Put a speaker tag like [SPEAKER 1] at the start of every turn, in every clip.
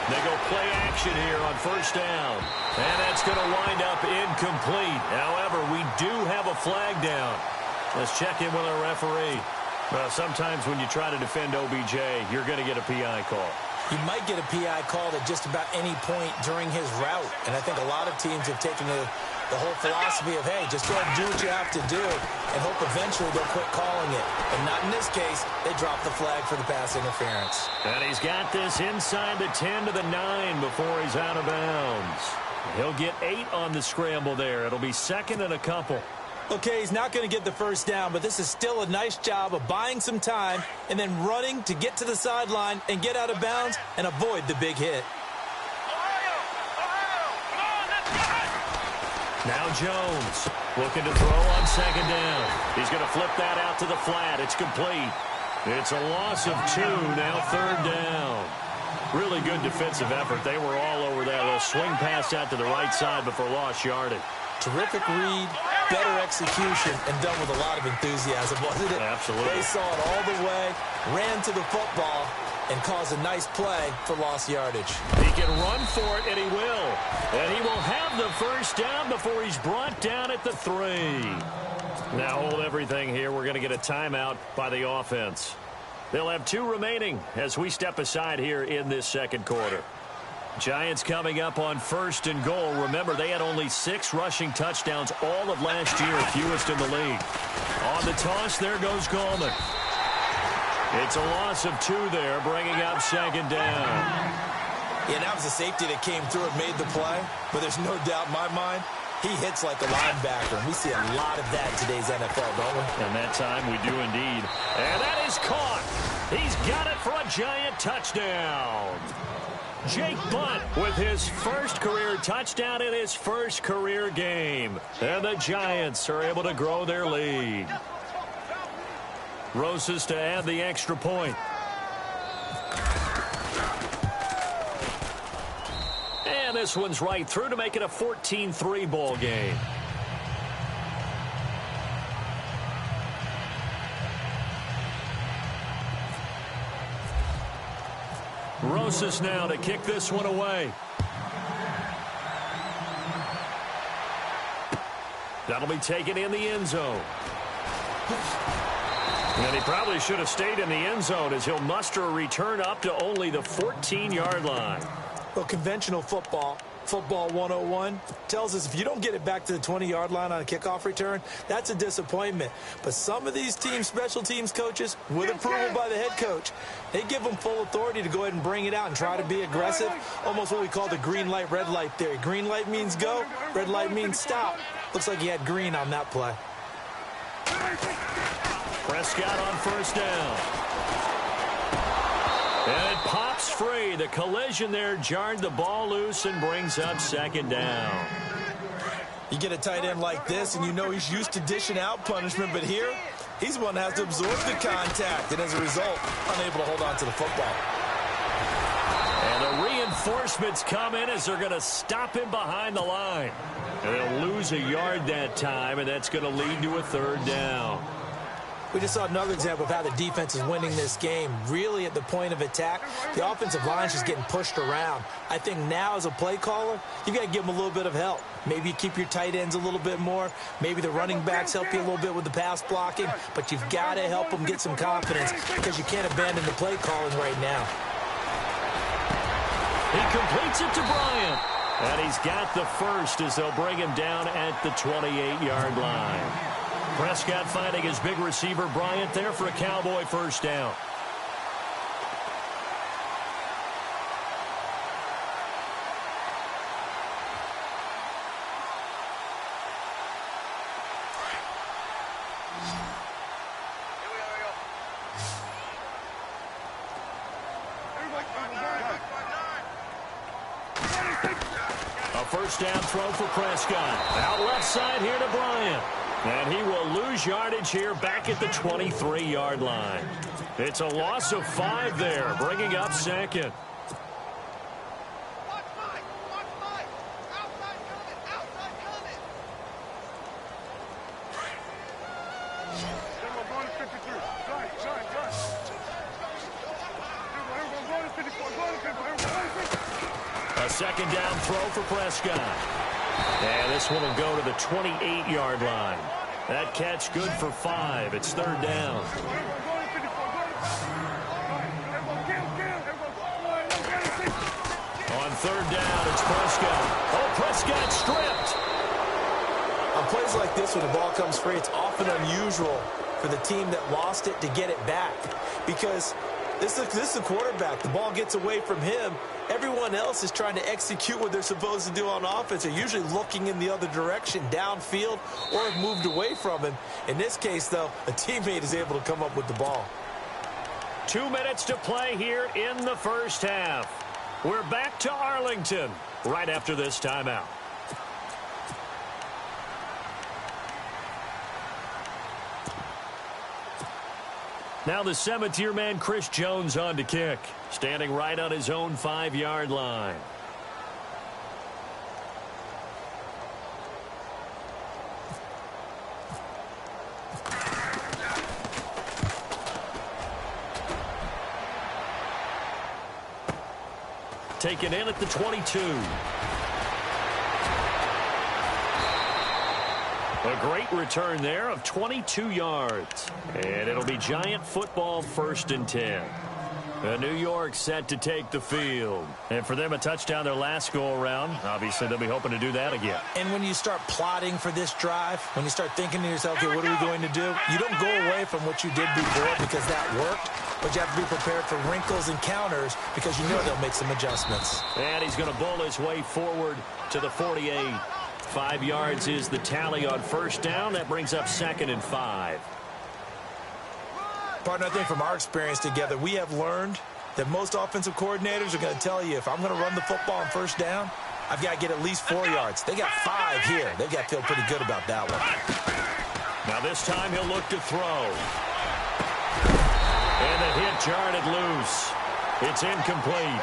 [SPEAKER 1] They go play action here on first down. And that's going to wind up incomplete. However, we do have a flag down. Let's check in with our referee. Well, sometimes when you try to defend OBJ, you're going to get a PI call.
[SPEAKER 2] You might get a PI called at just about any point during his route. And I think a lot of teams have taken the whole philosophy of, hey, just go ahead and do what you have to do and hope eventually they'll quit calling it. And not in this case. They dropped the flag for the pass interference.
[SPEAKER 1] And he's got this inside the 10 to the 9 before he's out of bounds. He'll get 8 on the scramble there. It'll be second and a couple.
[SPEAKER 2] Okay, he's not going to get the first down, but this is still a nice job of buying some time and then running to get to the sideline and get out of bounds and avoid the big hit.
[SPEAKER 1] Now Jones looking to throw on second down. He's going to flip that out to the flat. It's complete. It's a loss of 2, now third down. Really good defensive effort. They were all over that little swing pass out to the right side before lost yardage.
[SPEAKER 2] Terrific read, better execution, and done with a lot of enthusiasm, wasn't it?
[SPEAKER 1] Absolutely.
[SPEAKER 2] They saw it all the way, ran to the football, and caused a nice play for lost yardage.
[SPEAKER 1] He can run for it, and he will. And he will have the first down before he's brought down at the 3. Now hold everything here. We're going to get a timeout by the offense. They'll have 2 remaining as we step aside here in this second quarter. Giants coming up on first and goal. Remember, they had only 6 rushing touchdowns all of last year, fewest in the league. On the toss, there goes Gallman. It's a loss of 2 there, bringing up second down.
[SPEAKER 2] Yeah, that was a safety that came through and made the play, but there's no doubt in my mind, he hits like a linebacker, and we see a lot of that in today's NFL, don't we?
[SPEAKER 1] And that time we do indeed. And that is caught. He's got it for a Giant touchdown. Jake Butt with his first career touchdown in his first career game. And the Giants are able to grow their lead. Rosas to add the extra point. And this one's right through to make it a 14-3 ball game. Rosas now to kick this one away. That'll be taken in the end zone. And he probably should have stayed in the end zone as he'll muster a return up to only the 14-yard line.
[SPEAKER 2] Well, conventional football 101, tells us if you don't get it back to the 20-yard line on a kickoff return, that's a disappointment. But some of these teams, special teams coaches, with approval by the head coach, they give them full authority to go ahead and bring it out and try to be aggressive, almost what we call the green light, red light theory. Green light means go, red light means stop. Looks like he had green on that play.
[SPEAKER 1] Prescott on first down. And it pops free. The collision there jarred the ball loose and brings up second down.
[SPEAKER 2] You get a tight end like this, and you know he's used to dishing out punishment, but here, he's the one that has to absorb the contact, and as a result, unable to hold on to the football.
[SPEAKER 1] And the reinforcements come in as they're going to stop him behind the line. And they'll lose a yard that time, and that's going to lead to a third down.
[SPEAKER 2] We just saw another example of how the defense is winning this game. Really at the point of attack, the offensive line is just getting pushed around. I think now as a play caller, you've got to give them a little bit of help. Maybe you keep your tight ends a little bit more. Maybe the running backs help you a little bit with the pass blocking. But you've got to help them get some confidence because you can't abandon the play calling right now.
[SPEAKER 1] He completes it to Bryant. And he's got the first as they'll bring him down at the 28-yard line. Prescott finding his big receiver Bryant there for a Cowboy first down. A first down throw for Prescott. Out left side here to Bryant. And he will lose yardage here back at the 23-yard line. It's a loss of 5 there, bringing up second. second down throw for Prescott. And this one will go to the 28-yard line. That catch good for 5. It's third down. On third down, it's Prescott. Oh, Prescott stripped.
[SPEAKER 2] On plays like this, when the ball comes free, it's often unusual for the team that lost it to get it back. Because this is the quarterback. The ball gets away from him. Everyone else is trying to execute what they're supposed to do on offense. They're usually looking in the other direction, downfield, or have moved away from him. In this case, though, a teammate is able to come up with the ball.
[SPEAKER 1] 2 minutes to play here in the first half. We're back to Arlington right after this timeout. Now the Cemeteer man, Chris Jones, on to kick. Standing right on his own 5-yard line. Taken in at the 22. A great return there of 22 yards. And it'll be Giant football, 1st and 10. New York set to take the field. And for them, a touchdown their last go-around. Obviously, they'll be hoping to do that again.
[SPEAKER 2] And when you start plotting for this drive, when you start thinking to yourself, okay, what are we going to do? You don't go away from what you did before because that worked. But you have to be prepared for wrinkles and counters because you know they'll make some adjustments.
[SPEAKER 1] And he's going to bowl his way forward to the 48. 5 yards is the tally on first down. That brings up 2nd and 5.
[SPEAKER 2] Partner, I think from our experience together, we have learned that most offensive coordinators are going to tell you, if I'm going to run the football on first down, I've got to get at least 4 yards. They got 5 here. They've got to feel pretty good about that one.
[SPEAKER 1] Now this time he'll look to throw. And the hit jarred it loose. It's incomplete.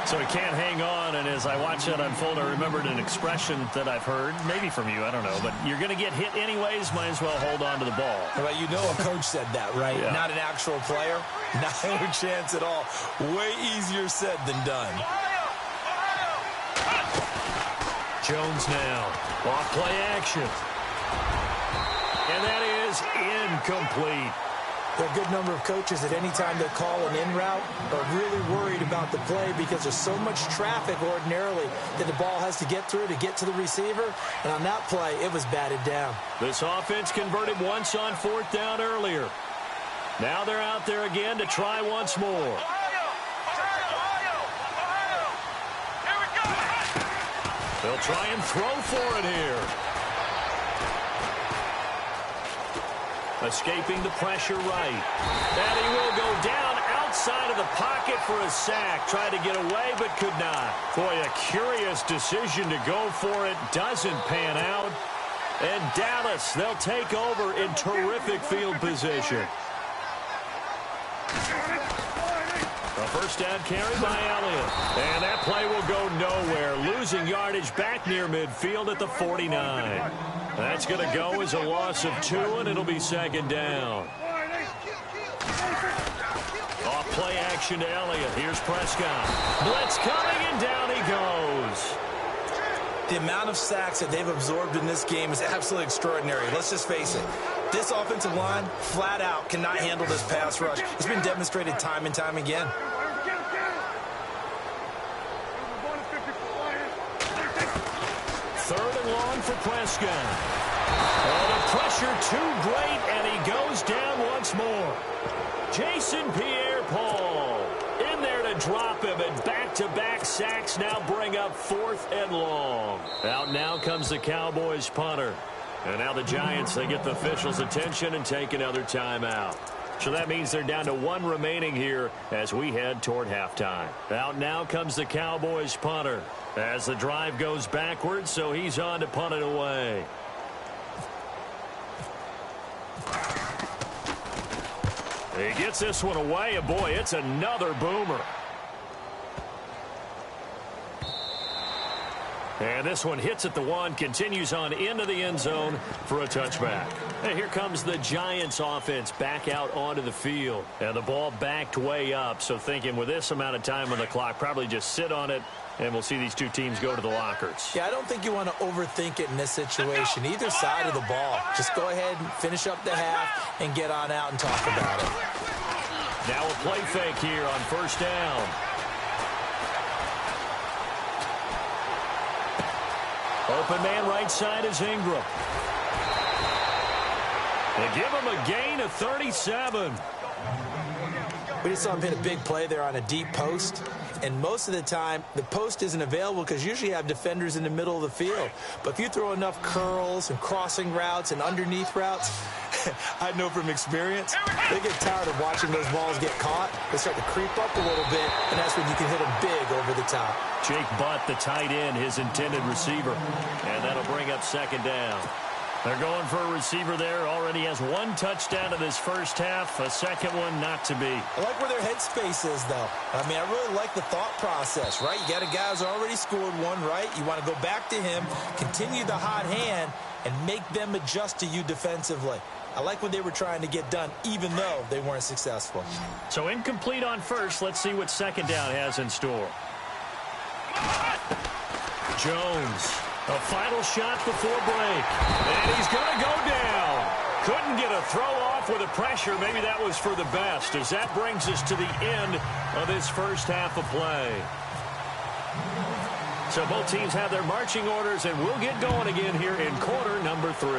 [SPEAKER 1] So he can't hang on, and as I watch that unfold, I remembered an expression that I've heard, maybe from you, I don't know, but you're going to get hit anyways, might as well hold on to the ball.
[SPEAKER 2] Well, you know a coach said that, right?
[SPEAKER 1] Yeah.
[SPEAKER 2] Not an actual player. Not a chance at all. Way easier said than done.
[SPEAKER 1] Jones now. Off play action. And that is incomplete.
[SPEAKER 2] There are a good number of coaches at any time they call an in route are really worried about the play because there's so much traffic ordinarily that the ball has to get through to get to the receiver. And on that play, it was batted down.
[SPEAKER 1] This offense converted once on 4th down earlier. Now they're out there again to try once more. They'll try and throw for it here. Escaping the pressure right. And he will go down outside of the pocket for a sack. Tried to get away, but could not. Boy, a curious decision to go for it. Doesn't pan out. And Dallas, they'll take over in terrific field position. A first down carry by Elliott. And that play will go nowhere. Losing yardage back near midfield at the 49. That's going to go as a loss of 2, and it'll be 2nd down. Off play action to Elliott. Here's Prescott. Blitz coming, and down he goes.
[SPEAKER 2] The amount of sacks that they've absorbed in this game is absolutely extraordinary. Let's just face it. This offensive line, flat out, cannot handle this pass rush. It's been demonstrated time and time again.
[SPEAKER 1] 3rd and long for Prescott. Oh, the pressure too great, and he goes down once more. Jason Pierre-Paul in there to drop him, and back-to-back sacks now bring up 4th and long. Out now comes the Cowboys punter. And now the Giants, they get the officials' attention and take another timeout. So that means they're down to 1 remaining here as we head toward halftime. Out now comes the Cowboys punter as the drive goes backwards, so he's on to punt it away. He gets this one away, and boy, it's another boomer. And this one hits at the 1, continues on into the end zone for a touchback. And here comes the Giants offense back out onto the field. And the ball backed way up, so thinking with this amount of time on the clock, probably just sit on it, and we'll see these two teams go to the lockers.
[SPEAKER 2] Yeah, I don't think you want to overthink it in this situation. Either side of the ball. Just go ahead and finish up the half and get on out and talk about it.
[SPEAKER 1] Now a play fake here on first down. Open man right side is Ingram. They give him a gain of 37.
[SPEAKER 2] We just saw him hit a big play there on a deep post. And most of the time, the post isn't available because usually you have defenders in the middle of the field. But if you throw enough curls and crossing routes and underneath routes, I know from experience, they get tired of watching those balls get caught. They start to creep up a little bit, and that's when you can hit them big over the top.
[SPEAKER 1] Jake Butt, the tight end, his intended receiver. And that'll bring up second down. They're going for a receiver there. Already has 1 touchdown in this first half. A second one not to be.
[SPEAKER 2] I like where their headspace is, though. I mean, I really like the thought process, right? You got a guy who's already scored one, right? You want to go back to him, continue the hot hand, and make them adjust to you defensively. I like what they were trying to get done, even though they weren't successful.
[SPEAKER 1] So incomplete on first. Let's see what second down has in store. Jones. A final shot before break. And he's going to go down. Couldn't get a throw off with the pressure. Maybe that was for the best, as that brings us to the end of this first half of play. So both teams have their marching orders, and we'll get going again here in quarter number 3.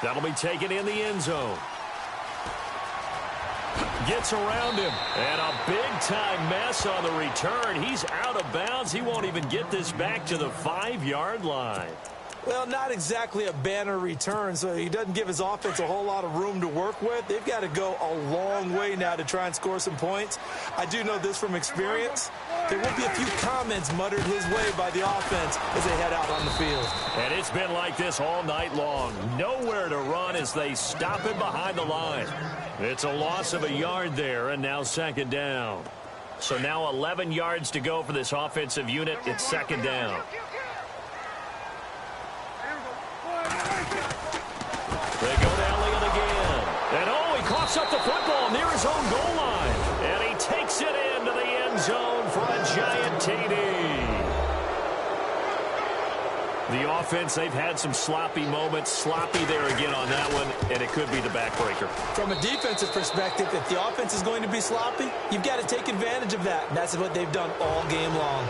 [SPEAKER 1] That'll be taken in the end zone. Gets around him, and a big-time mess on the return. He's out of bounds. He won't even get this back to the 5-yard line.
[SPEAKER 2] Well, not exactly a banner return, so he doesn't give his offense a whole lot of room to work with. They've got to go a long way now to try and score some points. I do know this from experience. There will be a few comments muttered his way by the offense as they head out on the field.
[SPEAKER 1] And it's been like this all night long. Nowhere to run as they stop it behind the line. It's a loss of a yard there, and now second down. So now 11 yards to go for this offensive unit. It's second down. They go down Leon again. And he coughs up the football near his own goal line. And he takes it into the end zone for a giant TD. The offense, they've had some sloppy moments. Sloppy there again on that one, and it could be the backbreaker.
[SPEAKER 2] From a defensive perspective, if the offense is going to be sloppy, you've got to take advantage of that. And that's what they've done all game long.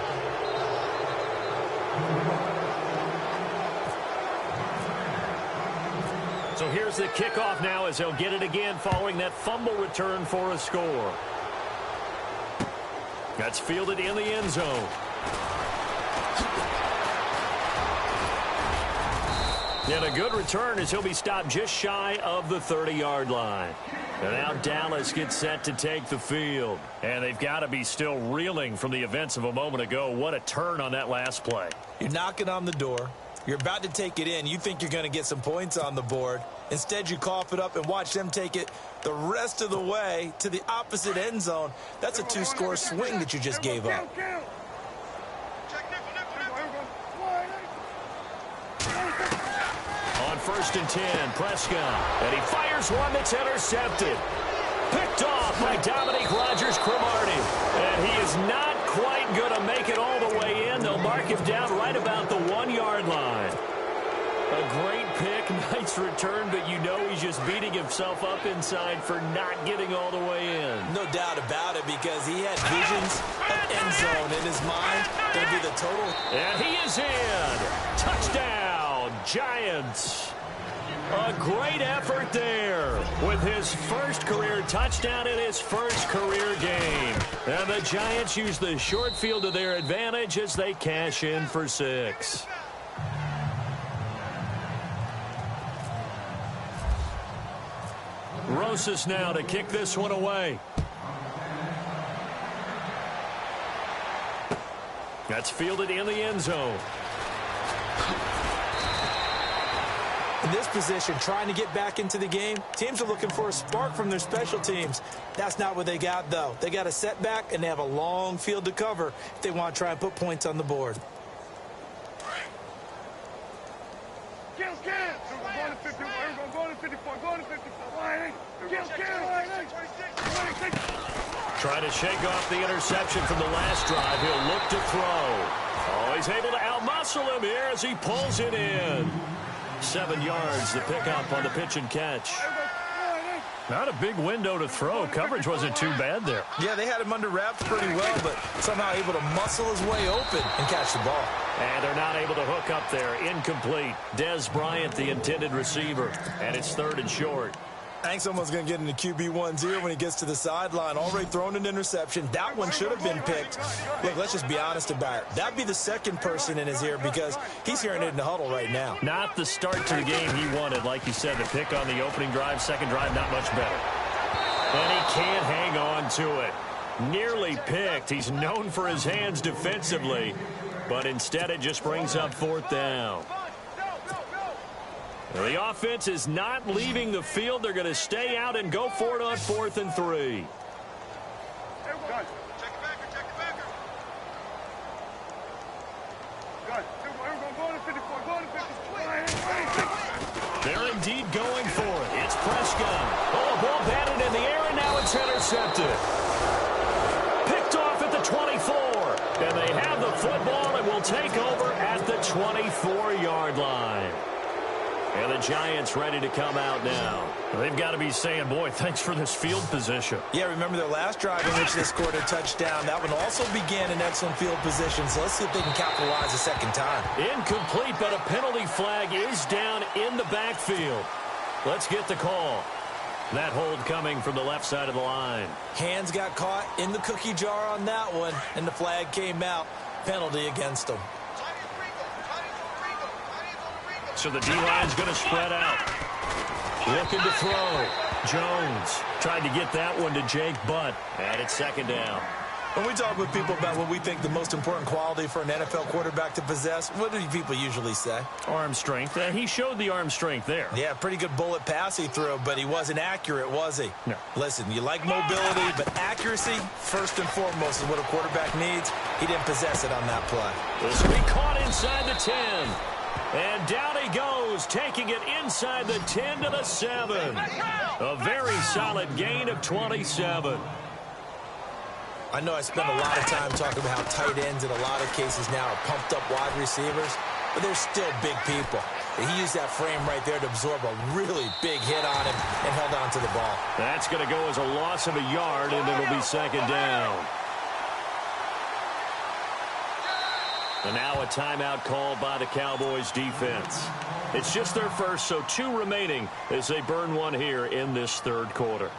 [SPEAKER 1] So here's the kickoff now as he'll get it again following that fumble return for a score. That's fielded in the end zone. And a good return as he'll be stopped just shy of the 30-yard line. And now Dallas gets set to take the field. And they've got to be still reeling from the events of a moment ago. What a turn on that last play.
[SPEAKER 2] You're knocking on the door. You're about to take it in. You think you're going to get some points on the board. Instead, you cough it up and watch them take it the rest of the way to the opposite end zone. That's a 2-score swing that you just gave up.
[SPEAKER 1] On 1st and 10, Prescott. And he fires one that's intercepted. Picked off by Dominique Rodgers-Cromartie. And he is not quite going to make it all the way in. They'll mark him down right about the 1-yard line. A great pick, nice return, but you know he's just beating himself up inside for not getting all the way in.
[SPEAKER 2] No doubt about it, because he had visions of end zone in his mind. Going to be the total.
[SPEAKER 1] And he is in. Touchdown, Giants. A great effort there with his first career touchdown in his first career game. And the Giants use the short field to their advantage as they cash in for 6. Rosas now to kick this one away. That's fielded in the end zone.
[SPEAKER 2] In this position, trying to get back into the game, teams are looking for a spark from their special teams. That's not what they got, though. They got a setback, and they have a long field to cover if they want to try and put points on the board.
[SPEAKER 1] Trying to shake off the interception from the last drive. He'll look to throw. Oh, he's able to outmuscle him here as he pulls it in. 7 yards, the pickup on the pitch and catch. Not a big window to throw. Coverage wasn't too bad there.
[SPEAKER 2] Yeah, they had him under wraps pretty well, but somehow able to muscle his way open and catch the ball.
[SPEAKER 1] And they're not able to hook up there. Incomplete. Des Bryant, the intended receiver. And it's 3rd and short.
[SPEAKER 2] I think someone's going to get into QB1's ear when he gets to the sideline. Already thrown an interception. That one should have been picked. Look, let's just be honest about it. That'd be the second person in his ear because he's hearing it in the huddle right now.
[SPEAKER 1] Not the start to the game he wanted. Like you said, the pick on the opening drive, second drive, not much better. And he can't hang on to it. Nearly picked. He's known for his hands defensively, but instead it just brings up 4th down. The offense is not leaving the field. They're going to stay out and go for it on 4th and 3. They're indeed going for it. It's Prescott. Oh, ball batted in the air, and now it's intercepted. Picked off at the 24. And they have the football and will take over at the 24-yard line. And the Giants ready to come out now. They've got to be saying, boy, thanks for this field position.
[SPEAKER 2] Yeah, remember their last drive in which they scored a touchdown. That one also began in excellent field position, so let's see if they can capitalize a second time.
[SPEAKER 1] Incomplete, but a penalty flag is down in the backfield. Let's get the call. That hold coming from the left side of the line.
[SPEAKER 2] Hands got caught in the cookie jar on that one, and the flag came out. Penalty against them.
[SPEAKER 1] So the D-line's going to spread out. Looking to throw. Jones tried to get that one to Jake Butt. And it's 2nd down.
[SPEAKER 2] When we talk with people about what we think the most important quality for an NFL quarterback to possess, what do people usually say?
[SPEAKER 1] Arm strength. He showed the arm strength there.
[SPEAKER 2] Yeah, pretty good bullet pass he threw, but he wasn't accurate, was he?
[SPEAKER 1] No.
[SPEAKER 2] Listen, you like mobility, but accuracy, first and foremost, is what a quarterback needs. He didn't possess it on that play.
[SPEAKER 1] This will be caught inside the 10. And down he goes, taking it inside the 10 to the 7. A very solid gain of 27.
[SPEAKER 2] I know I spent a lot of time talking about how tight ends in a lot of cases now are pumped up wide receivers, but they're still big people. He used that frame right there to absorb a really big hit on him and held on to the ball.
[SPEAKER 1] That's going to go as a loss of a yard, and it'll be 2nd down. And now a timeout called by the Cowboys defense. It's just their first, so 2 remaining as they burn one here in this 3rd quarter.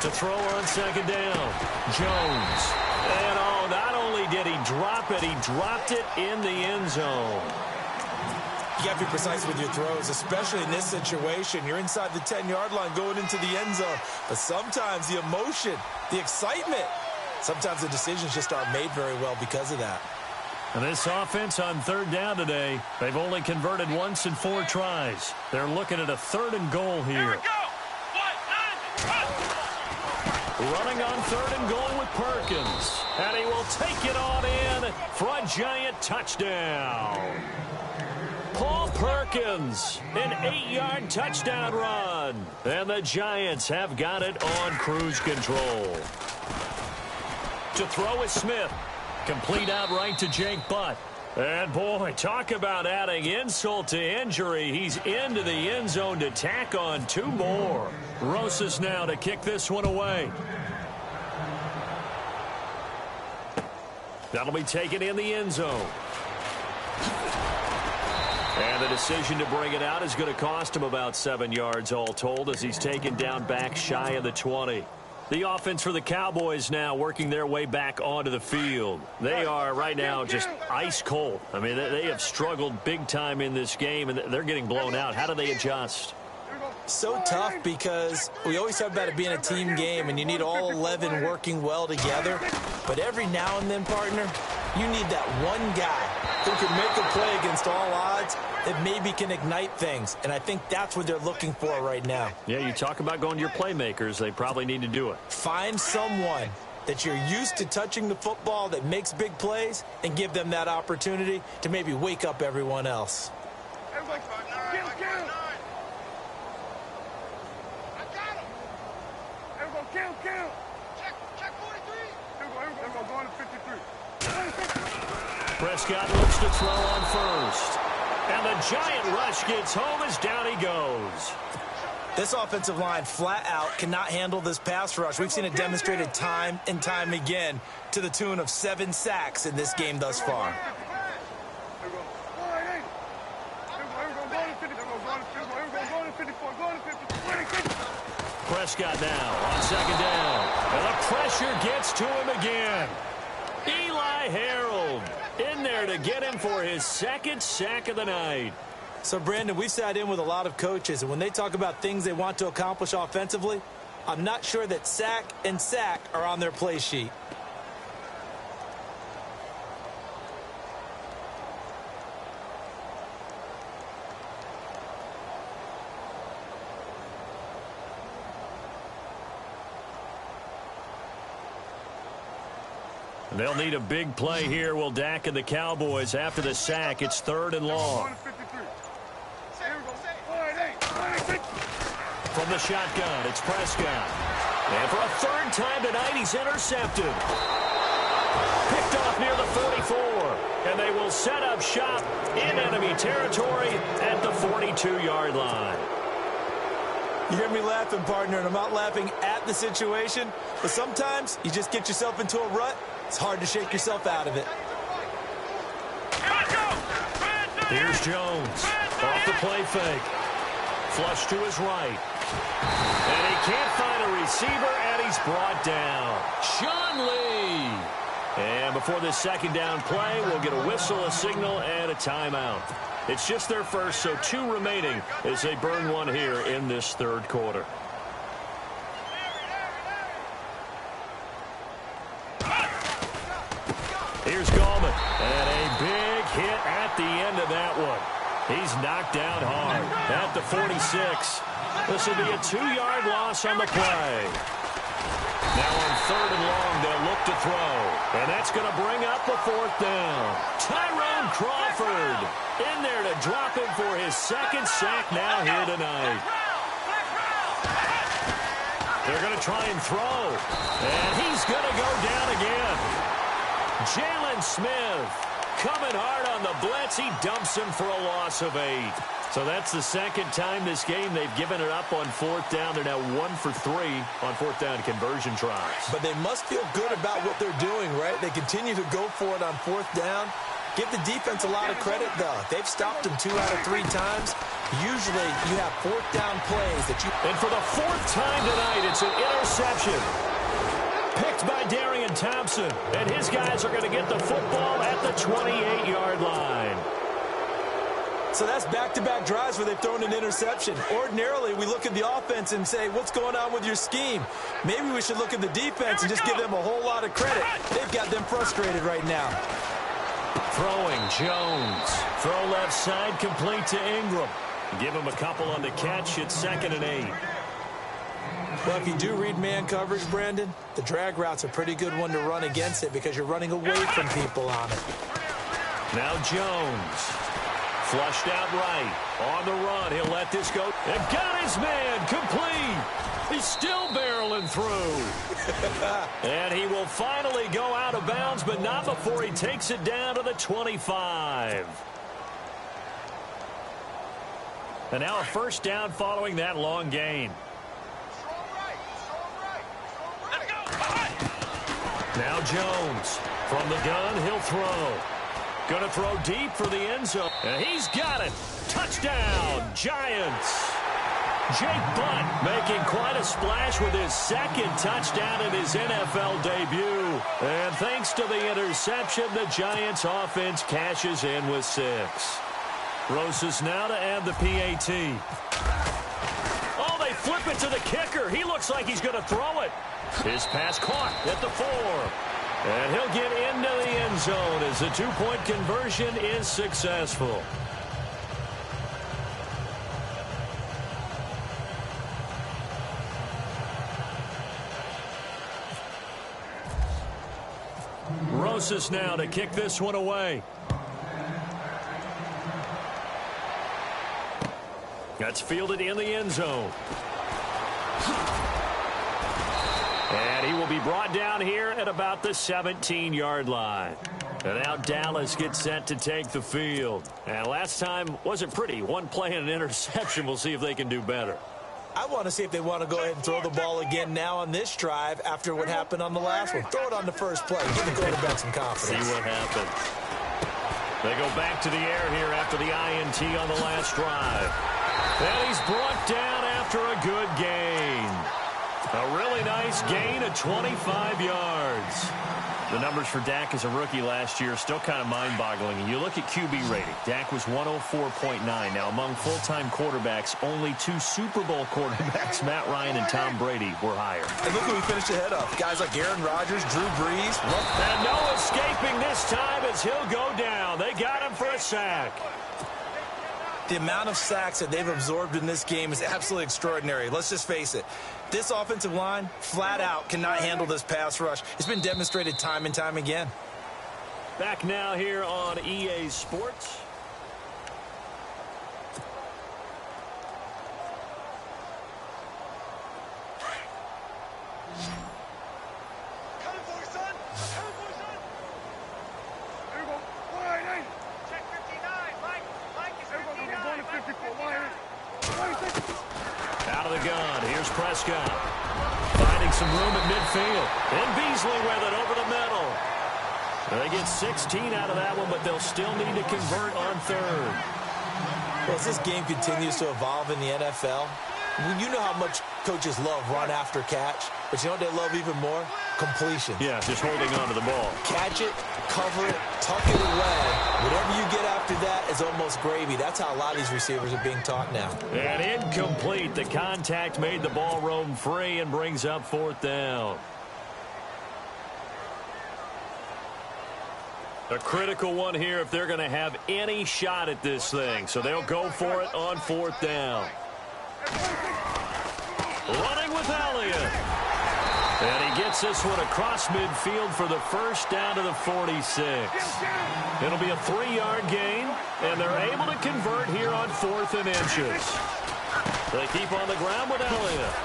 [SPEAKER 1] To throw on 2nd down, Jones. And oh, not only did he drop it, he dropped it in the end zone.
[SPEAKER 2] You got to be precise with your throws, especially in this situation. You're inside the 10-yard line going into the end zone. But sometimes the emotion, the excitement, sometimes the decisions just aren't made very well because of that.
[SPEAKER 1] And this offense on 3rd down today, they've only converted once in 4 tries. They're looking at a 3rd and goal here. Running on 3rd and goal with Perkins. And he will take it on in for a Giant touchdown. Paul Perkins, an 8-yard touchdown run. And the Giants have got it on cruise control. To throw is Smith. Complete outright to Jake Butt. And boy, talk about adding insult to injury. He's into the end zone to tack on 2 more. Rosas now to kick this one away. That'll be taken in the end zone. And the decision to bring it out is going to cost him about 7 yards all told as he's taken down back shy of the 20. The offense for the Cowboys now working their way back onto the field. They are right now just ice cold. I mean, they have struggled big time in this game, and they're getting blown out. How do they adjust?
[SPEAKER 2] So tough because we always talk about it being a team game and you need all 11 working well together. But every now and then, partner, you need that one guy who can make a play against all odds that maybe can ignite things. And I think that's what they're looking for right now.
[SPEAKER 1] Yeah, you talk about going to your playmakers. They probably need to do it.
[SPEAKER 2] Find someone that you're used to touching the football that makes big plays and give them that opportunity to maybe wake up everyone else.
[SPEAKER 1] Prescott looks to throw on first. And the giant rush gets home as down he goes.
[SPEAKER 2] This offensive line flat out cannot handle this pass rush. We've seen it demonstrated time and time again to the tune of 7 sacks in this game thus far.
[SPEAKER 1] Prescott now on second down. And the pressure gets to him again. Eli Harold in there to get him for his second sack of the night.
[SPEAKER 2] So, Brandon, we've sat in with a lot of coaches, and when they talk about things they want to accomplish offensively, I'm not sure that sack and sack are on their play sheet.
[SPEAKER 1] They'll need a big play here. Will Dak and the Cowboys after the sack. It's 3rd and long. From the shotgun, it's Prescott. And for a 3rd time tonight, he's intercepted. Picked off near the 44. And they will set up shop in enemy territory at the 42-yard line.
[SPEAKER 2] You hear me laughing, partner, and I'm not laughing at the situation, but sometimes you just get yourself into a rut. It's hard to shake yourself out of it.
[SPEAKER 1] Here's Jones. Off the play fake. Flush to his right. And he can't find a receiver, and he's brought down. Sean Lee. And before this second down play, we'll get a whistle, a signal, and a timeout. It's just their first, so 2 remaining as they burn one here in this 3rd quarter. Here's Gallman, and a big hit at the end of that one. He's knocked down hard at the 46. This will be a 2-yard loss on the play. Now on 3rd and long, they'll look to throw, and that's going to bring up the 4th down. Tyrone Crawford in there to drop him for his 2nd sack now here tonight. They're going to try and throw, and he's going to go down again. Jalen Smith coming hard on the blitz. He dumps him for a loss of 8. So that's the 2nd time this game they've given it up on 4th down. They're now 1 for 3 on 4th down conversion tries.
[SPEAKER 2] But they must feel good about what they're doing, right? They continue to go for it on 4th down. Give the defense a lot of credit, though. They've stopped them 2 out of 3 times. Usually you have 4th down plays that you...
[SPEAKER 1] And for the 4th time tonight, it's an interception. Picked by Darian Thompson. And his guys are going to get the football at the 28-yard line.
[SPEAKER 2] So that's back-to-back drives where they've thrown an interception. Ordinarily, we look at the offense and say, what's going on with your scheme? Maybe we should look at the defense and just give them a whole lot of credit. They've got them frustrated right now.
[SPEAKER 1] Throwing Jones. Throw left side complete to Ingram. Give him a couple on the catch. It's 2nd and 8.
[SPEAKER 2] Well, if you do read man coverage, Brandon, the drag route's a pretty good one to run against it because you're running away from people on it.
[SPEAKER 1] Now Jones. Flushed out right. On the run. He'll let this go. And got his man complete. He's still barreling through. And he will finally go out of bounds, but not before he takes it down to the 25. And now a 1st down following that long gain. Now Jones. From the gun, he'll throw. Going to throw deep for the end zone. And he's got it. Touchdown, Giants. Jake Butt making quite a splash with his 2nd touchdown in his NFL debut. And thanks to the interception, the Giants offense cashes in with 6. Rosas now to add the PAT. flip it to the kicker. He looks like he's going to throw it. His pass caught at the 4. And he'll get into the end zone as the 2-point conversion is successful. Rosas now to kick this one away. That's fielded in the end zone. And he will be brought down here at about the 17-yard line. And now Dallas gets set to take the field. And last time wasn't pretty. One play and an interception. We'll see if they can do better.
[SPEAKER 2] I want to see if they want to go ahead and throw the ball again now on this drive after what happened on the last one. Throw it on the first play. Give the quarterback some confidence.
[SPEAKER 1] See what happens. They go back to the air here after the INT on the last drive. And he's brought down after a good gain. A really nice gain of 25 yards. The numbers for Dak as a rookie last year are still kind of mind-boggling. And you look at QB rating. Dak was 104.9. Now, among full-time quarterbacks, only 2 Super Bowl quarterbacks, Matt Ryan and Tom Brady, were higher.
[SPEAKER 2] And look who we finished ahead of. Guys like Aaron Rodgers, Drew Brees.
[SPEAKER 1] And no escaping this time as he'll go down. They got him for a sack.
[SPEAKER 2] The amount of sacks that they've absorbed in this game is absolutely extraordinary. Let's just face it. This offensive line, flat out, cannot handle this pass rush. It's been demonstrated time and time again.
[SPEAKER 1] Back now here on EA Sports. Out of the gun. Here's Prescott. Finding some room at midfield. And Beasley with it over the middle. They get 16 out of that one, but they'll still need to convert on third.
[SPEAKER 2] Well, as this game continues to evolve in the NFL, you know how much coaches love run after catch, but you know what they love even more? Completion.
[SPEAKER 1] Yeah, just holding on to the ball.
[SPEAKER 2] Catch it, cover it, tuck it away. Whatever you get after that is almost gravy. That's how a lot of these receivers are being taught now.
[SPEAKER 1] And incomplete. The contact made the ball roam free and brings up 4th down. A critical one here if they're going to have any shot at this thing. So they'll go for it on 4th down. Running with Elliott. And he gets this one across midfield for the first down to the 46. It'll be a 3-yard gain, and they're able to convert here on 4th and inches. They keep on the ground with Elliott.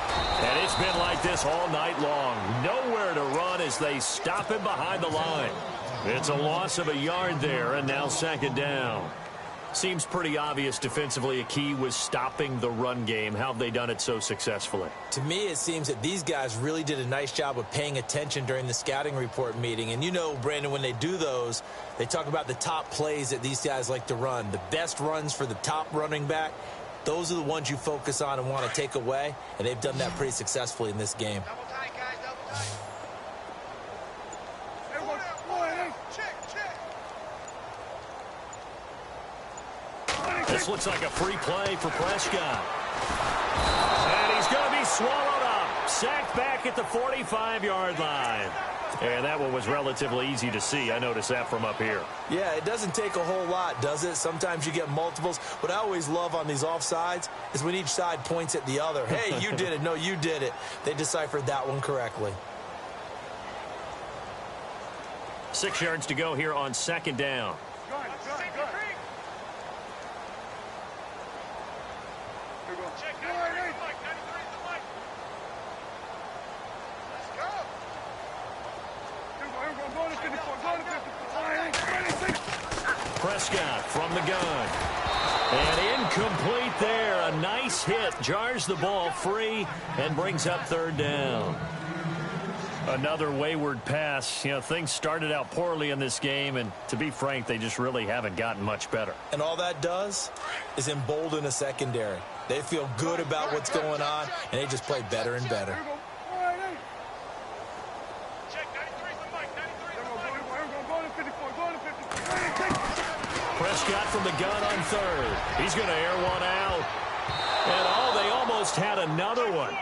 [SPEAKER 1] And it's been like this all night long. Nowhere to run as they stop him behind the line. It's a loss of a yard there, and now 2nd down. Seems pretty obvious defensively a key was stopping the run game. How have they done it so successfully?
[SPEAKER 2] To me, it seems that these guys really did a nice job of paying attention during the scouting report meeting. And you know, Brandon, when they do those, they talk about the top plays that these guys like to run. The best runs for the top running back, those are the ones you focus on and want to take away. And they've done that pretty successfully in this game.
[SPEAKER 3] Double tight, guys, double tight.
[SPEAKER 1] This looks like a free play for Prescott. And he's going to be swallowed up. Sacked back at the 45-yard line. And that one was relatively easy to see. I noticed that from up here.
[SPEAKER 2] Yeah, it doesn't take a whole lot, does it? Sometimes you get multiples. What I always love on these offsides is when each side points at the other. Hey, you did it. No, you did it. They deciphered that one correctly.
[SPEAKER 1] 6 yards to go here on 2nd down. Prescott from the gun. And incomplete there. A nice hit. Jars the ball free and brings up 3rd down. Another wayward pass. You know, things started out poorly in this game, and to be frank, they just really haven't gotten much better.
[SPEAKER 2] And all that does is embolden a secondary. They feel good about what's going on, and they just play better and better.
[SPEAKER 1] Prescott from the gun on 3rd. He's going to air one out. And, oh, they almost had another one.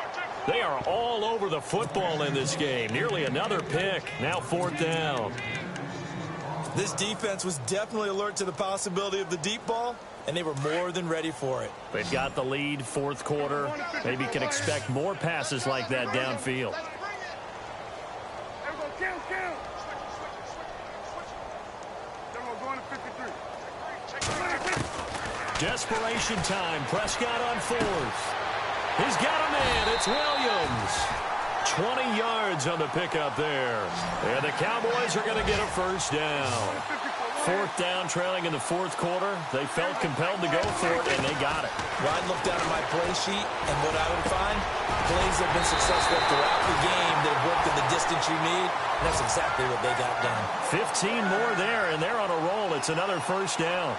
[SPEAKER 1] They are all over the football in this game. Nearly another pick. Now 4th down.
[SPEAKER 2] This defense was definitely alert to the possibility of the deep ball, and they were more than ready for it.
[SPEAKER 1] They've got the lead, 4th quarter. Maybe can expect more passes like that downfield. Desperation time. Prescott on 4th. He's got a man. It's Williams. 20 yards on the pickup there. And the Cowboys are going to get a 1st down. 4th down, trailing in the 4th quarter. They felt compelled to go for it, and they got it.
[SPEAKER 2] Well, I looked down at my play sheet, and what I would find, plays have been successful throughout the game. They've worked in the distance you need, and that's exactly what they got done.
[SPEAKER 1] 15 more there, and they're on a roll. It's another 1st down.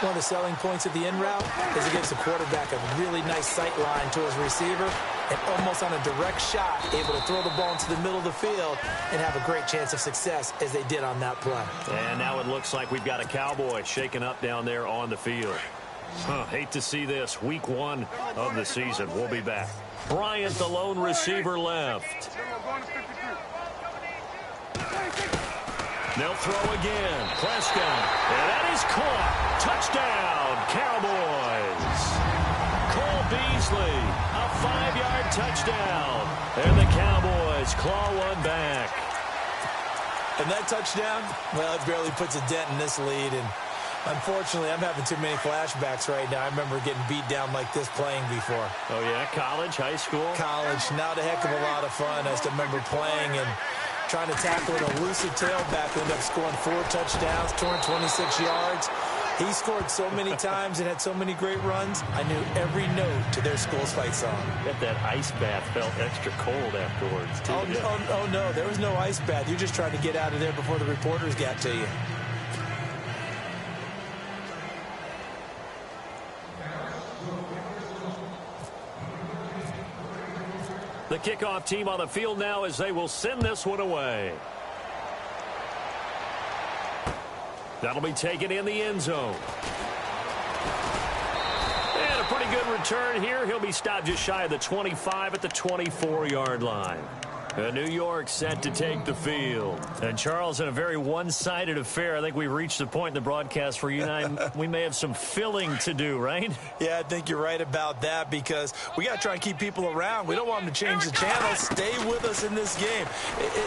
[SPEAKER 2] One of the selling points of the in route is it gives the quarterback a really nice sight line to his receiver and almost on a direct shot able to throw the ball into the middle of the field and have a great chance of success as they did on that play.
[SPEAKER 1] And now it looks like we've got a Cowboy shaken up down there on the field. Hate to see this. Week 1 of the season. We'll be back. Bryant, the lone receiver, left. They'll throw again. Prescott. And that is caught. Touchdown, Cowboys. Cole Beasley, a 5-yard touchdown. And the Cowboys claw one back.
[SPEAKER 2] And that touchdown, well, it barely puts a dent in this lead. And unfortunately, I'm having too many flashbacks right now. I remember getting beat down like this playing before.
[SPEAKER 1] Oh, yeah? College, high school?
[SPEAKER 2] College. Not a heck of a lot of fun. I still remember playing and trying to tackle an elusive tailback who ended up scoring 4 touchdowns, 226 yards. He scored so many times and had so many great runs, I knew every note to their school's fight song.
[SPEAKER 1] Bet that ice bath felt extra cold afterwards, too.
[SPEAKER 2] Oh, no, there was no ice bath. You're just trying to get out of there before the reporters got to you.
[SPEAKER 1] The kickoff team on the field now as they will send this one away. That'll be taken in the end zone. And a pretty good return here. He'll be stopped just shy of the 25 at the 24-yard line. New York set to take the field. And, Charles, in a very one-sided affair, I think we've reached the point in the broadcast where you and I, we may have some filling to do, right?
[SPEAKER 2] Yeah, I think you're right about that because we got to try and keep people around. We don't want them to change the channel. Stay with us in this game.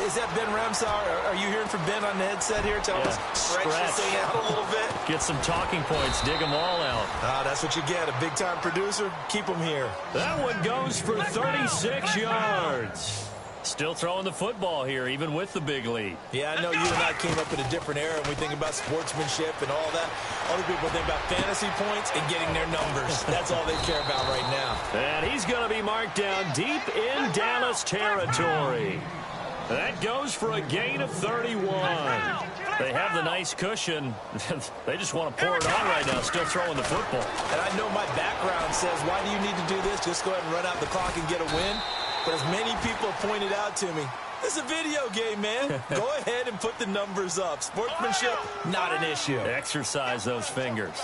[SPEAKER 2] Is that Ben Ramsar? Are you hearing from Ben on the headset here? Tell us, stretch this thing out a little bit.
[SPEAKER 1] Get some talking points. Dig them all out.
[SPEAKER 2] That's what you get. A big-time producer. Keep them here.
[SPEAKER 1] That one goes for 36 yards. Still throwing the football here, even with the big lead.
[SPEAKER 2] Yeah, I know you and I came up in a different era, and we think about sportsmanship and all that. Other people think about fantasy points and getting their numbers. That's all they care about right now.
[SPEAKER 1] And he's going to be marked down deep in Dallas territory. That goes for a gain of 31. They have the nice cushion. They just want to pour it on right now, still throwing the football.
[SPEAKER 2] And I know my background says, why do you need to do this? Just go ahead and run out the clock and get a win. But as many people have pointed out to me, this is a video game, man. Go ahead and put the numbers up. Sportsmanship, not an issue.
[SPEAKER 1] Exercise those fingers.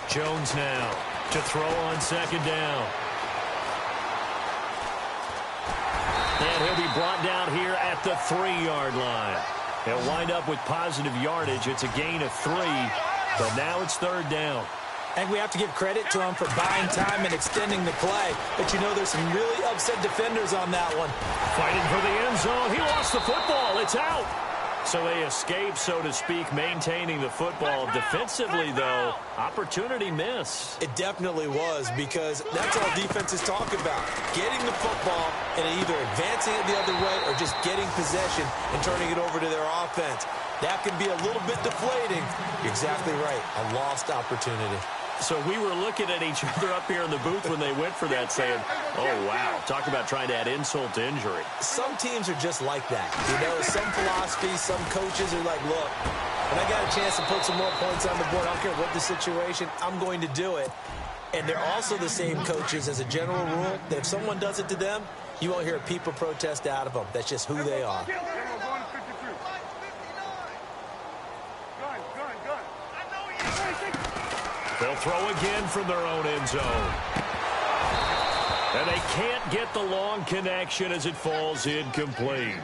[SPEAKER 1] Jones now to throw on 2nd down. And he'll be brought down here at the 3-yard line. He'll wind up with positive yardage. It's a gain of 3, but now it's 3rd down.
[SPEAKER 2] I think we have to give credit to him for buying time and extending the play. But, you know, there's some really upset defenders on that one.
[SPEAKER 1] Fighting for the end zone. He lost the football. It's out. So they escape, so to speak, maintaining the football. Defensively, though, opportunity miss.
[SPEAKER 2] It definitely was because that's all defenses talk about. Getting the football and either advancing it the other way or just getting possession and turning it over to their offense. That can be a little bit deflating. You're exactly right. A lost opportunity.
[SPEAKER 1] So we were looking at each other up here in the booth when they went for that saying, oh, wow, talk about trying to add insult to injury.
[SPEAKER 2] Some teams are just like that. You know, some philosophies, some coaches are like, look, when I got a chance to put some more points on the board, I don't care what the situation, I'm going to do it. And they're also the same coaches as a general rule that if someone does it to them, you won't hear people protest out of them. That's just who they are.
[SPEAKER 1] They'll throw again from their own end zone. And they can't get the long connection as it falls incomplete.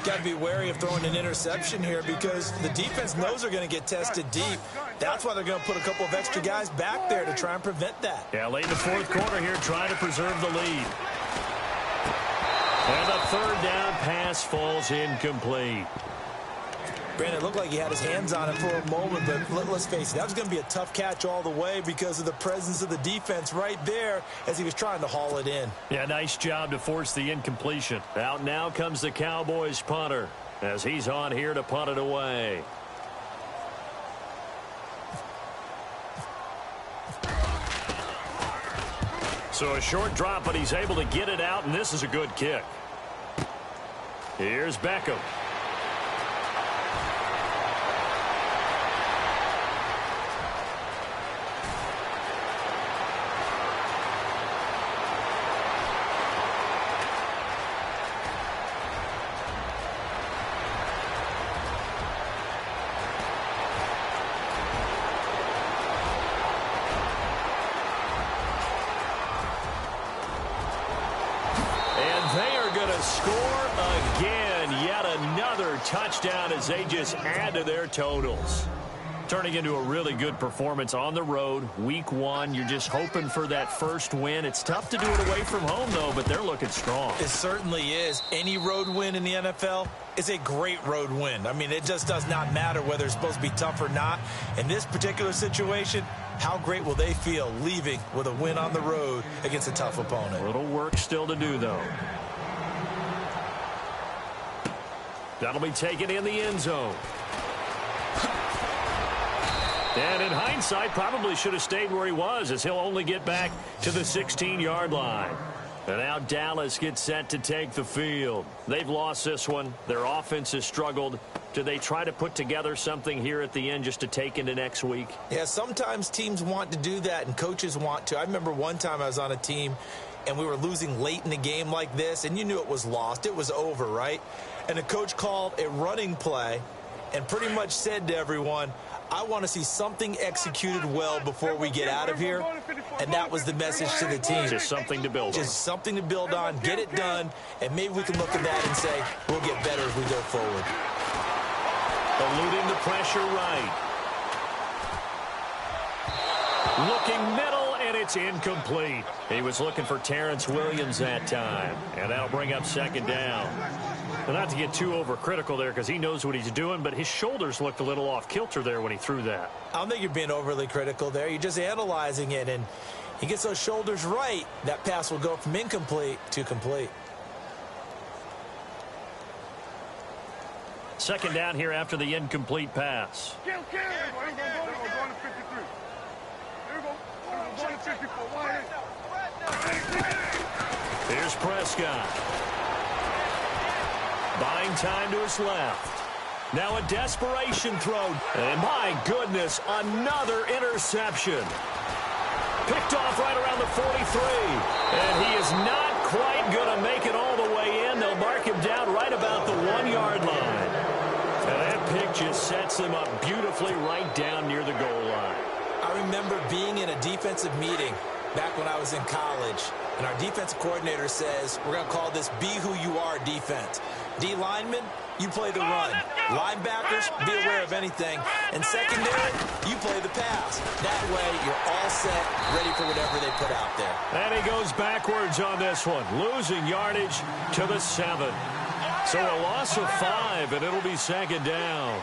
[SPEAKER 2] Got to be wary of throwing an interception here because the defense knows they're going to get tested deep. That's why they're going to put a couple of extra guys back there to try and prevent that.
[SPEAKER 1] Yeah, late in the fourth quarter here, trying to preserve the lead. And the third down pass falls incomplete.
[SPEAKER 2] Brandon, it looked like he had his hands on it for a moment, but let's face it, that was going to be a tough catch all the way because of the presence of the defense right there as he was trying to haul it in.
[SPEAKER 1] Yeah, nice job to force the incompletion. Out now comes the Cowboys punter as he's on here to punt it away. So a short drop, but he's able to get it out, and this is a good kick. Here's Beckham. Score again, yet another touchdown as they just add to their totals. Turning into a really good performance on the road. Week 1, you're just hoping for that first win. It's tough to do it away from home, though, but they're looking strong.
[SPEAKER 2] It certainly is. Any road win in the NFL is a great road win. I mean, it just does not matter whether it's supposed to be tough or not. In this particular situation, how great will they feel leaving with a win on the road against a tough opponent?
[SPEAKER 1] A little work still to do, though. That'll be taken in the end zone. And in hindsight, probably should have stayed where he was as he'll only get back to the 16-yard line. And now Dallas gets set to take the field. They've lost this one. Their offense has struggled. Do they try to put together something here at the end just to take into next week?
[SPEAKER 2] Yeah, sometimes teams want to do that and coaches want to. I remember one time I was on a team and we were losing late in the game like this, and you knew it was lost. It was over, right? And the coach called a running play and pretty much said to everyone, I want to see something executed well before we get out of here. And that was the message to the team.
[SPEAKER 1] Just something to build on.
[SPEAKER 2] Just something to build on, get it done, and maybe we can look at that and say, we'll get better as we go forward.
[SPEAKER 1] Eluding the pressure right. Looking middle, and it's incomplete. He was looking for Terrence Williams that time, and that'll bring up second down. Well, not to get too overcritical there because he knows what he's doing, but his shoulders looked a little off kilter there when he threw that.
[SPEAKER 2] I don't think you're being overly critical there. You're just analyzing it, and he gets those shoulders right. That pass will go from incomplete to complete.
[SPEAKER 1] Second down here after the incomplete pass. Here's Prescott. Buying time to his left. Now a desperation throw. And my goodness, another interception. Picked off right around the 43. And he is not quite going to make it all the way in. They'll mark him down right about the 1-yard line. And that pick just sets them up beautifully right down near the goal line.
[SPEAKER 2] I remember being in a defensive meeting back when I was in college, and our defensive coordinator says, we're going to call this Be Who You Are defense. D linemen, you play the run. Linebackers, be aware of anything. And secondary, you play the pass. That way, you're all set, ready for whatever they put out there.
[SPEAKER 1] And he goes backwards on this one, losing yardage to the 7. So a loss of 5, and it'll be second down.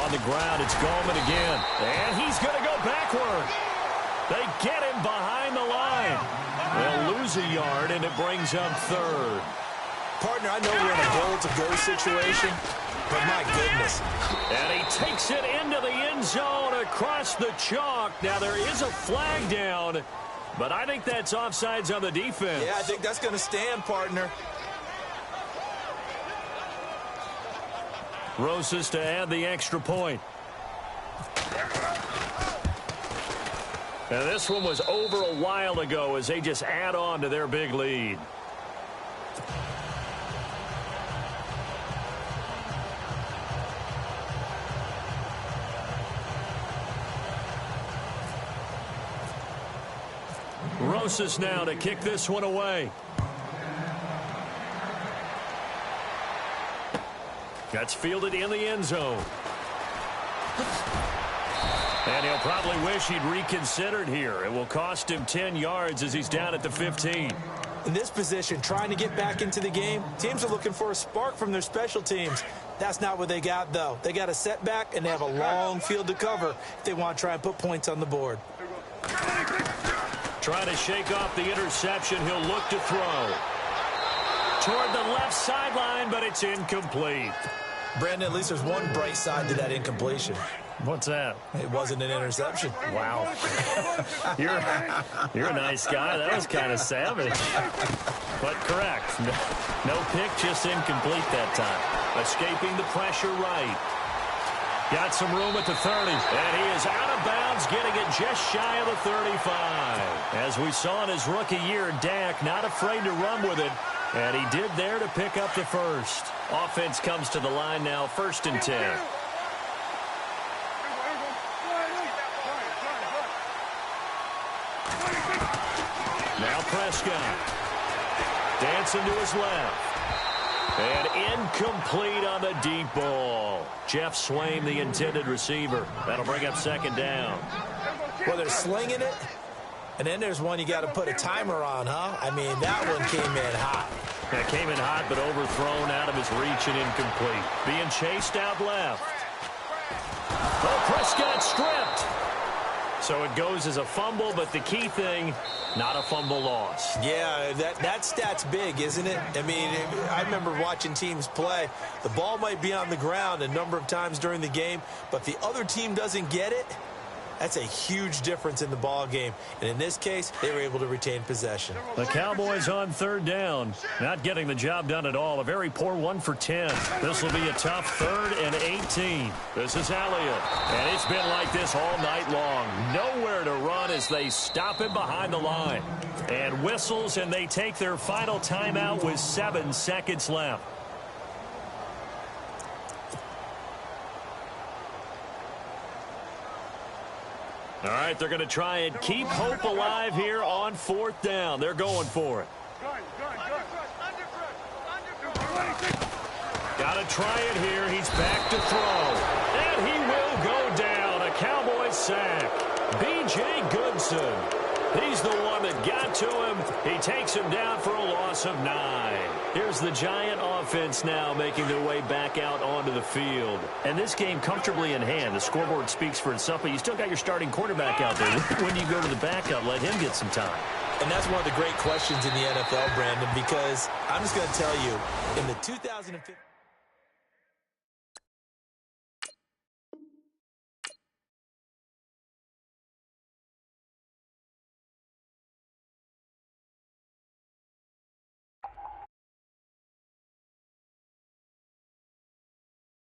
[SPEAKER 1] On the ground, it's Gallman again. And he's going to go backward. They get him behind the line. They'll lose a yard, and it brings up third.
[SPEAKER 2] Partner, I know we're in a goal-to-go situation, but my goodness.
[SPEAKER 1] And he takes it into the end zone across the chalk. Now, there is a flag down, but I think that's offsides on the defense.
[SPEAKER 2] Yeah, I think that's going to stand, partner.
[SPEAKER 1] Rosas to add the extra point. And this one was over a while ago as they just add on to their big lead. Rosas now to kick this one away. That's fielded in the end zone. And he'll probably wish he'd reconsidered here. It will cost him 10 yards as he's down at the 15.
[SPEAKER 2] In this position, trying to get back into the game, teams are looking for a spark from their special teams. That's not what they got, though. They got a setback, and they have a long field to cover if they want to try and put points on the board.
[SPEAKER 1] Trying to shake off the interception. He'll look to throw. Toward the left sideline, but it's incomplete.
[SPEAKER 2] Brandon, at least there's one bright side to that incompletion.
[SPEAKER 1] What's that?
[SPEAKER 2] It wasn't an interception.
[SPEAKER 1] Wow. You're a nice guy. That was kind of savage. But correct. No pick, just incomplete that time. Escaping the pressure right. Got some room at the 30. And he is out of bounds, getting it just shy of the 35. As we saw in his rookie year, Dak not afraid to run with it. And he did there to pick up the first. Offense comes to the line now, 1st and 10. Now Prescott. Dancing to his left. And incomplete on the deep ball. Jeff Swain, the intended receiver. That'll bring up 2nd down.
[SPEAKER 2] Well, they're slinging it. And then there's one you got to put a timer on, huh? I mean, that one came in hot.
[SPEAKER 1] That came in hot, but overthrown out of his reach and incomplete. Being chased out left. Oh, Prescott stripped. So it goes as a fumble, but the key thing, not a fumble loss.
[SPEAKER 2] Yeah, that stat's big, isn't it? I mean, I remember watching teams play. The ball might be on the ground a number of times during the game, but if the other team doesn't get it, that's a huge difference in the ball game. And in this case, they were able to retain possession.
[SPEAKER 1] The Cowboys on 3rd down. Not getting the job done at all. A very poor 1 for 10. This will be a tough 3rd and 18. This is Elliott. And it's been like this all night long. Nowhere to run as they stop him behind the line. And whistles, and they take their final timeout with 7 seconds left. All right, they're going to try and keep hope alive here on 4th down. They're going for it. Got to try it here. He's back to throw. And he will go down. A Cowboys sack. B.J. Goodson. He's the one that got to him. He takes him down for a loss of 9. Here's the Giant offense now making their way back out onto the field. And this game comfortably in hand. The scoreboard speaks for itself, but you still got your starting quarterback out there. When you go to the backup, let him get some time.
[SPEAKER 2] And that's one of the great questions in the NFL, Brandon, because I'm just going to tell you, in the 2015...